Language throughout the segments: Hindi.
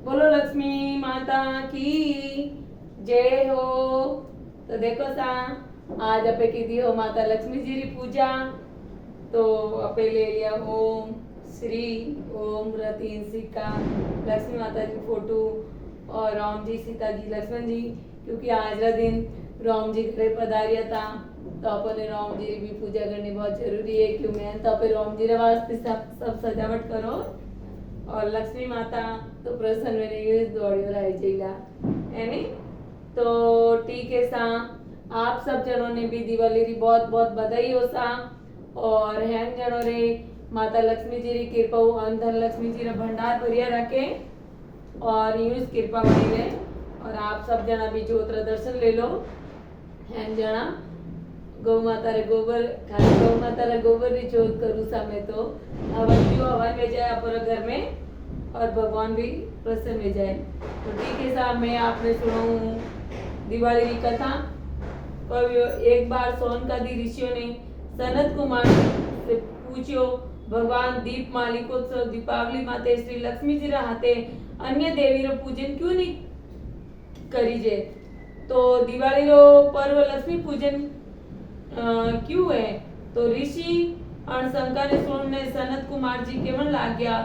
बोलो लक्ष्मी माता की जय हो। तो देखो सा आज अपे कीधी हो माता लक्ष्मी जी री पूजा। तो अपे ले लिया ओम श्री ओम रतीन सिक्का लक्ष्मी माता जी फोटो और राम जी सीता जी लक्ष्मण जी, क्योंकि आज का दिन राम जी घरे पधारिया था तो अपने राम जी की भी पूजा करनी बहुत जरूरी है। क्यों मैं तो अपने राम जी रे वास्ते सब सजावट करो और लक्ष्मी माता तो प्रसन्न में यूज दौड़ियो रही जैला है नी। तो ठीक है सा आप सब जनों ने भी दिवाली री बहुत बहुत बधाई हो सा और हैन जनों रे माता लक्ष्मी जी री कृपा हो धन लक्ष्मी जी रा भंडार भरिया रखे और यूज कृपा बनी रहे। और आप सब जना भी ज्योत्र दर्शन ले लो। हैन जना गौ माता रे गोबर खाली गौ माता रे गोबर री जोत करूँ सा मैं तो हवन में जाए अपने घर में और भगवान भी प्रसन्न हो जाए। तो ठीक है साहब मैं आपने सुनाऊं दिवाली की कथा। एक बार सोनकादि ऋषियों ने सनत कुमार से पूछो भगवान दीप मालिकोत्सव दीपावली माते श्री लक्ष्मी जी हाथे अन्य देवी रो पूजन क्यों नहीं करीजे। तो दिवाली रो पर्व लक्ष्मी पूजन क्यों है। तो ऋषि अणशंका ने सुनने सनत कुमार जी केवल लाग गया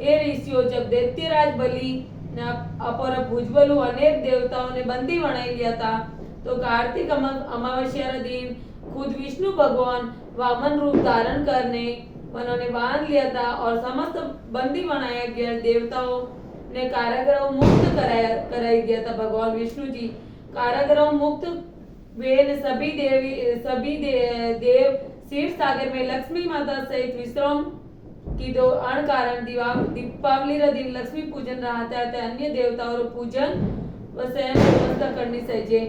ए ऋषियों जब दैत्यराज बलि अपर भुजबलु अनेक देवताओं ने बंदी बना लिया था तो कार्तिक अमावस्या दिन खुद विष्णु भगवान वामन रूप धारण करने उन्होंने बांध लिया था और समस्त बंदी बनाया गया देवताओं ने कारागृह मुक्त कराई दिया था। भगवान विष्णु जी कारागृह मुक्त वे सभी देव क्षीर सागर में लक्ष्मी माता सहित विश्राम की दो अण कारण दीपावली रा दिन लक्ष्मी पूजन रहता है अन्य देवताओं रो पूजन व स्वयं व्यवस्था करनी चाहिए।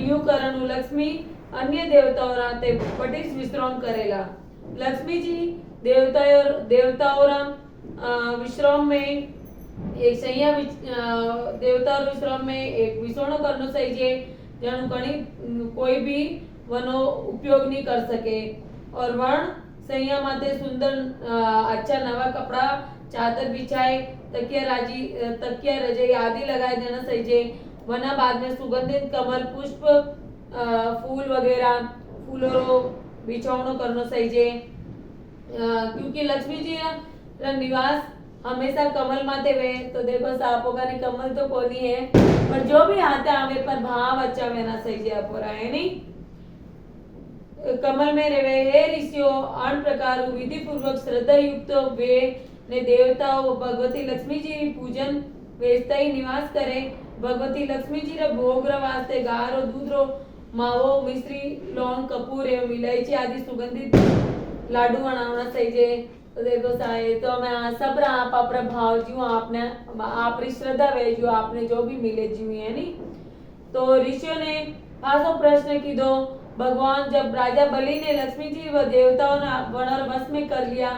यूं करन लक्ष्मी अन्य देवताओं राते पटिस विश्राम करेला। लक्ष्मी जी देवताओं रा विश्राम में एक सैया देवता विश्राम में एक विसोणो करनो चाहिए जनु कणी कोई भी वनो उपयोग नहीं कर सके। और वर्ण सैया माते सुंदर अच्छा नवा कपड़ा चादर बिछाए तकिया रजाई आदि लगाए देना चाहिए। वना बाद में सुगंधित कमल पुष्प फूल वगैरह फूलों बिछौनो करना चाहिए क्योंकि लक्ष्मी जी का निवास हमेशा कमल माते वे। तो देखो सापों का नहीं कमल तो कोनी है पर जो भी आते आवे पर भाव अच्छा रहना चाहिए अपोरा है नहीं। कमल में रहे हे ऋषियों अन प्रकार विधि पूर्वक श्रद्धा युक्त वे ने देवताओं भगवती लक्ष्मी जी पूजन वेस्ता ही निवास करे। भगवती लक्ष्मी जी रे भोग वास्ते गारो दूध रो मावो मिश्री लौंग कपूर एवं इलायची आदि सुगंधित लाडू बनाना चाहिए। तो देखो साए तो मैं सब आप अपना भाव जो आपने आपरी श्रद्धा वे जो आपने जो भी मिले जी है नी। तो ऋषियों ने खासो प्रश्न की दो भगवान जब राजा बलि ने लक्ष्मी जी व देवताओं ने वनर वश में कर लिया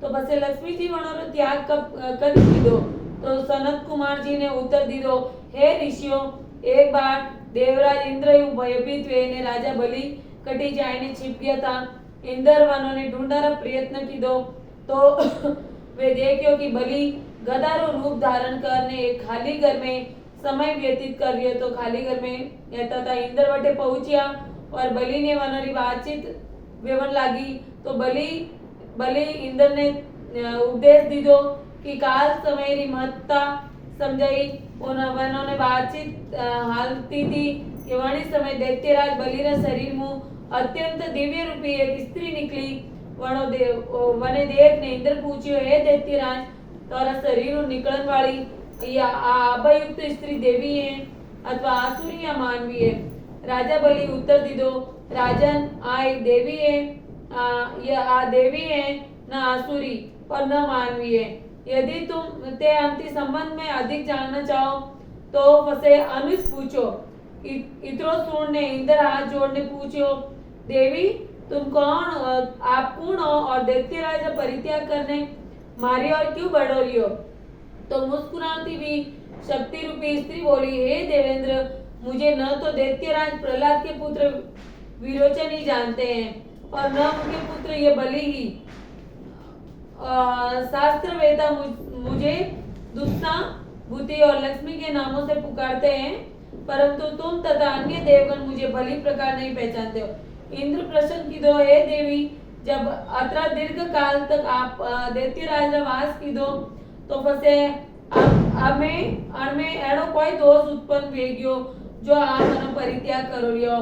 तो बसे लक्ष्मी जी वनर त्याग कर दी दो। तो सनत कुमार जी ने उत्तर दी दो हे ऋषियों एक बार देवराज इंद्र भयभीत हुए ने राजा बलि कटी जाने छिप गया था। इंद्र वनों ने ढूंढा प्रयत्न की दो तो वे देखियो कि बलि गदारो रूप धारण करने एक खाली घर में समय व्यतीत कर रही तो खाली घर में रहता था। इंद्र वटे पहुंचिया और बलि ने वनरी बातचीत वेवन लागी। तो बलि इंद्र ने उपदेश दी दो कि काल समय री महत्ता समझाई उन्होंने बातचीत हालती थी कि वणी समय दैत्यराज बलि रा शरीर मुंह अत्यंत दिव्य रूपी एक स्त्री निकली। वने देख ने इंद्र पूछियो हे दैत्यराज तारा शरीर निकलन वाली या आभयुक्त स्त्री देवी है अथवा आसुरी या मानवी है। राजा बलि उत्तर दी दो राजन आय देवी है यह आ देवी है न आसुरी और न मानवी है। यदि तुम ते अंति संबंध में अधिक जानना चाहो तो फसे अनुज पूछो। इतरो सुन ने इंद्र हाथ जोड़ने पूछो देवी तुम कौन आप कौन हो और दैत्यराज परित्याग करने मारी और क्यों बढ़ रही हो। तो मुस्कुराती भी शक्ति रूपी स्त्री बोली हे देवेंद्र मुझे न तो दैत्यराज प्रहलाद के पुत्र विरोचन ही जानते हैं और न उनके पुत्र ये बलि ही। शास्त्र वेता मुझे दुष्टा भूति और लक्ष्मी के नामों से पुकारते हैं, परंतु तुम तथा अन्य देवगण मुझे भली प्रकार नहीं पहचानते हो। इंद्र प्रश्न की दो, हे देवी, जब अत्र दीर्घ काल तक आप दैत्यराज वास की दो तो फसे हमें एड़ो कोई दोष उत्पन्न वेग्यो जो आप मनो परित्याग करो लियो।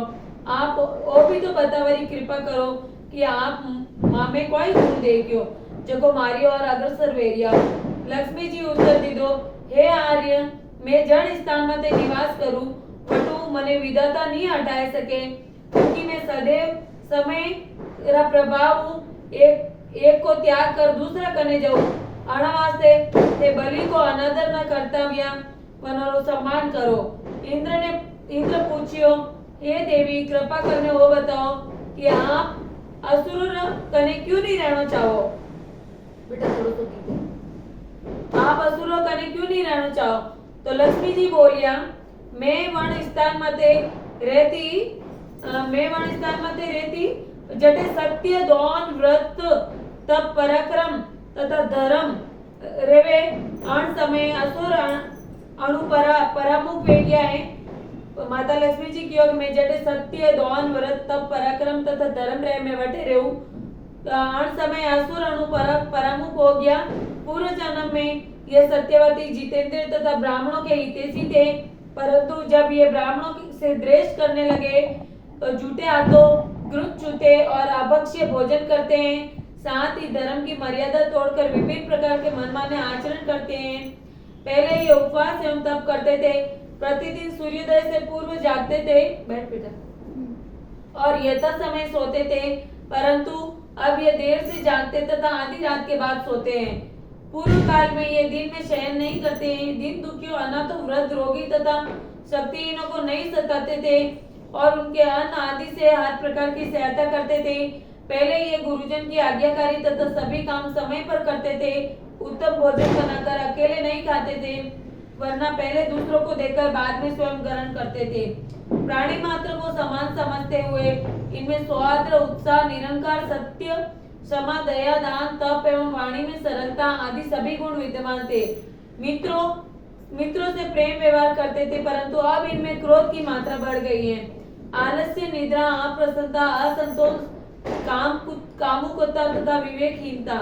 आप वो भी तो बतावरी कृपा करो कि आप मामे कोई गुण देग्यो जको मारी और अग्रसर वेरिया। लक्ष्मी जी उत्तर दी दो, हे आर्य, मैं जन स्थान में निवास करूं वटू मने विधाता नहीं हटाए सके, क्योंकि मैं सदैव समय रा प्रभाव एक को त्याग कर दूसरा करने जाऊं। अनावास्ते ते बलि को अनादर न कर्तव्य वनरो सम्मान करो। इंद्र पूछियो, हे देवी, कृपा करने वो बताओ कि आप असुर कने क्यों नहीं रहना चाहो। बेटा थोड़ा तो कीजिए, आप असुरों कने क्यों नहीं रहना चाहो। तो लक्ष्मी जी बोलिया, मैं वन स्थान मते रहती जटे सत्य दौन व्रत तप पराक्रम तथा धर्म रेवे अण समय असुर अणुपरा परामुख वे गया है। माता लक्ष्मी जी की ओर में जटे सत्य दौन व्रत तप पराक्रम तथा धर्म रहे में वटे रहूं अण समय असुर अणुपरा परामुख हो गया। पूर्व जन्म में ये सत्यवती जितेंद्र तथा ब्राह्मणों के हितैषी थे, परंतु जब ये ब्राह्मणों से द्वेष करने लगे तो झूठे हाथों घृत चूते और अभक्ष्य भोजन करते हैं, साथ ही धर्म की मर्यादा तोड़कर विभिन्न प्रकार के मनमाने आचरण करते हैं। पहले ये उपवास एवं तप करते थे, प्रतिदिन सूर्योदय से पूर्व जागते थे, बैठ बेटा, और यथा समय सोते थे, परंतु अब ये देर से जागते तथा आधी रात के बाद सोते हैं। पूर्व काल में ये दिन में शयन नहीं करते हैं, दिन दुखियों अनाथों वृद्ध रोगी तथा शक्तिहीनों को नहीं सताते थे और उनके अन्न आदि से हर प्रकार की सहायता करते थे। पहले ये गुरुजन की आज्ञाकारी तथा सभी काम समय पर करते थे, उत्तम भोजन बनाकर अकेले नहीं खाते थे, वरना पहले दूसरों को देकर बाद में स्वयं ग्रहण करते थे। प्राणी मात्र को समान समझते हुए इनमें सौहार्द, उत्साह, निरंकार, सत्य, क्षमा, दया, दान, तप एवं वाणी में सरलता आदि सभी गुण विद्यमान थे। मित्रों से प्रेम व्यवहार करते थे, परंतु अब इनमें क्रोध की मात्रा बढ़ गई है। आलस्य, निद्रा, अप्रसन्नता, असंतोष, कामुकता तथा विवेकहीनता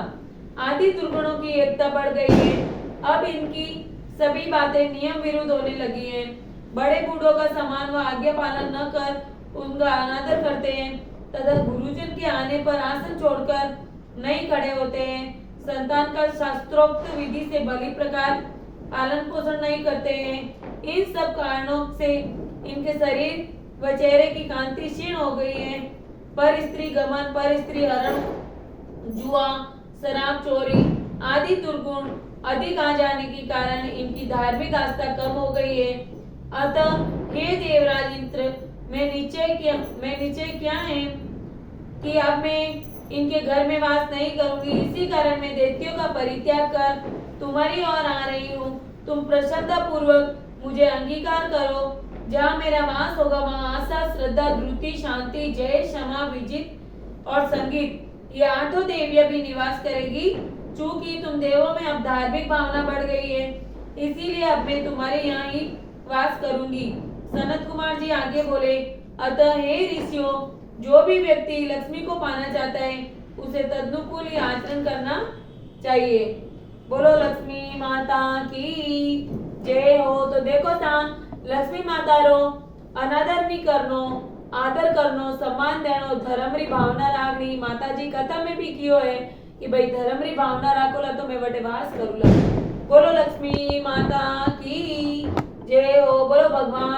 आदि दुर्गुणों की एकता बढ़ गई है। अब इनकी सभी बातें नियम विरुद्ध होने लगी हैं। बड़े बूढ़ों का समान व आज्ञा पालन न कर उनका अनादर करते हैं तथा गुरुजन के आने पर आसन छोड़कर नहीं खड़े होते हैं। संतान का शास्त्रोक्त विधि से भली प्रकार पालन पोषण नहीं करते हैं। इन सब कारणों से इनके शरीर व चेहरे की कांति क्षीण हो गई है। पर स्त्री गमन, पर स्त्री हरण, जुआ, शराब, चोरी आदि दुर्गुण अधिक आ जाने के कारण इनकी धार्मिक आस्था कम हो गई है। अतः हे देवराज इंद्र, मैं निश्चय क्या है कि अब मैं इनके घर में वास नहीं करूंगी। इसी कारण मैं दैत्यों का परित्याग कर तुम्हारी ओर आ रही हूँ। तुम प्रसन्नता पूर्वक मुझे अंगीकार करो। जहाँ मेरा वास होगा वहाँ आशा, श्रद्धा, धृति, शांति, जय, क्षमा, विजित और संगीत ये आठों देवियां भी निवास करेगी। चूंकि तुम देवों में अब धार्मिक भावना बढ़ गई है, इसीलिए अब मैं तुम्हारे यहाँ ही वास करूंगी। सनत कुमार जी आगे बोले, अतः हे ऋषियों, जो भी व्यक्ति लक्ष्मी को पाना चाहता है उसे तदनुकूल ही आचरण करना चाहिए। बोलो लक्ष्मी माता की जय हो। तो देखो ता लक्ष्मी माता रो अनादर नहीं करनो, आदर करनो, सम्मान देनो, धर्मरी भावना राखनी। माता जी कथा में भी कियो है कि भाई धर्मरी भावना राखोला तो मैं बटे वास करूला। बोलो लक्ष्मी माता की जय हो। बोलो भगवान